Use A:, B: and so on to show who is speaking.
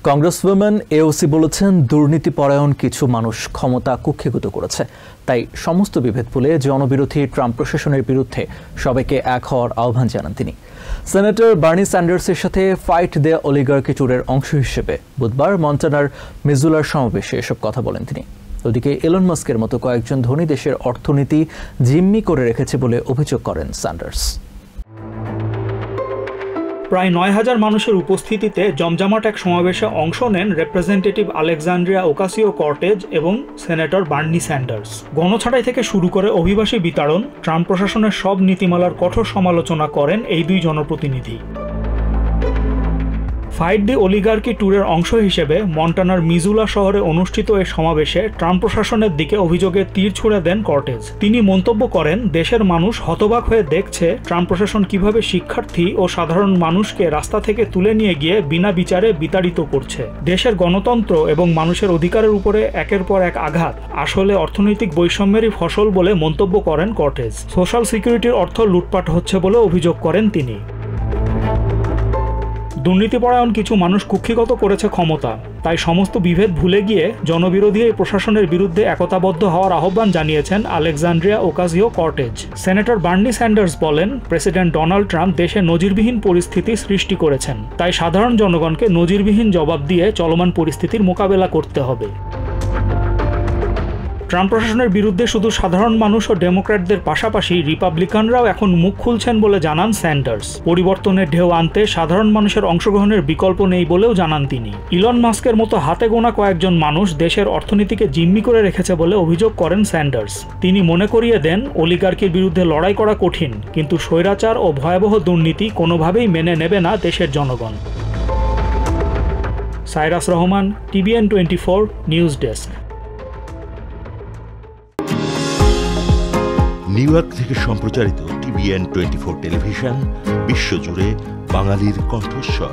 A: কংগ্রেসউইমেন AOC বলেছেন, দুর্নীতিপরায়ণ কিছু মানুষ ক্ষমতা কুক্ষিগত করেছে। তাই সমস্ত বিভেদ ভুলে জনবিরোধী ট্রাম্প প্রশাসনের বিরুদ্ধে সবাইকে এক হওয়ার আহ্বান জানান তিনি। সেনেটর বার্নি স্যান্ডার্সের সাথে ফাইট দ্য অলিগার্কি ট্যুরের অংশ হিসেবে বুধবার মন্টানার মিজুলার সমাবেশে এসব কথা বলেন তিনি। ওদিকে এলন মাস্কের মতো কয়েকজন ধনী দেশের অর্থনীতি জিম্মি করে রেখেছে বলে অভিযোগ করেন স্যান্ডার্স।
B: প্রায় ৯,০০০ মানুষের উপস্থিতিতে জমজমাট এক সমাবেশে অংশ নেন রিপ্রেজেন্টেটিভ আলেকজান্দ্রিয়া ওকাসিও-কর্টেজ এবং সেনেটর বার্নি স্যান্ডার্স। গণছাঁটাই থেকে শুরু করে অভিবাসী বিতাড়ন, ট্রাম্প প্রশাসনের সব নীতিমালার কঠোর সমালোচনা করেন এই দুই জনপ্রতিনিধি। ফাইট দি অলিগার্কি ট্যুরের অংশ হিসেবে মন্টানার মিজুলা শহরে অনুষ্ঠিত এই সমাবেশে ট্রাম্প প্রশাসনের দিকে অভিযোগের তীর ছুঁড়ে দেন কর্টেজ। তিনি মন্তব্য করেন, দেশের মানুষ হতবাক হয়ে দেখছে ট্রাম্প প্রশাসন কিভাবে শিক্ষার্থী ও সাধারণ মানুষকে রাস্তা থেকে তুলে নিয়ে গিয়ে বিনা বিচারে বিতাড়িত করছে। দেশের গণতন্ত্র এবং মানুষের অধিকারের উপরে একের পর এক আঘাত আসলে অর্থনৈতিক বৈষম্যেরই ফসল বলে মন্তব্য করেন কর্টেজ। সোশ্যাল সিকিউরিটির অর্থ লুটপাট হচ্ছে বলে অভিযোগ করেন তিনি। দুর্নীতিপরায়ণ কিছু মানুষ কুক্ষিগত করেছে ক্ষমতা, তাই সমস্ত বিভেদ ভুলে গিয়ে জনবিরোধী এই প্রশাসনের বিরুদ্ধে একতাবদ্ধ হওয়ার আহ্বান জানিয়েছেন Alexandria Ocasio Cortez. Senator Bernie Sanders বলেন, প্রেসিডেন্ট ডোনাল্ড ট্রাম্প দেশে নজিরবিহীন পরিস্থিতি সৃষ্টি করেছেন, তাই সাধারণ জনগণকে নজিরবিহীন জবাব দিয়ে চলমান পরিস্থিতির মোকাবেলা করতে হবে। ট্রাম্প প্রশাসনের বিরুদ্ধে শুধু সাধারণ মানুষ ও ডেমোক্র্যাটদের পাশাপাশি রিপাবলিকানরাও এখন মুখ খুলছেন বলে জানান স্যান্ডার্স। পরিবর্তনের ঢেউ আনতে সাধারণ মানুষের অংশগ্রহণের বিকল্প নেই বলেও জানান তিনি। ইলন মাস্কের মতো হাতে গোনা কয়েকজন মানুষ দেশের অর্থনীতিকে জিম্মি করে রেখেছে বলে অভিযোগ করেন স্যান্ডার্স। তিনি মনে করিয়ে দেন, অলিগার্কির বিরুদ্ধে লড়াই করা কঠিন, কিন্তু স্বৈরাচার ও ভয়াবহ দুর্নীতি কোনোভাবেই মেনে নেবে না দেশের জনগণ। Cyrus Rahman, TVN 24 news desk.
C: New York থেকে সম্প্রচারিত TVN 24 টেলিভিশন বিশ্বজুড়ে বাঙালির কণ্ঠস্বর।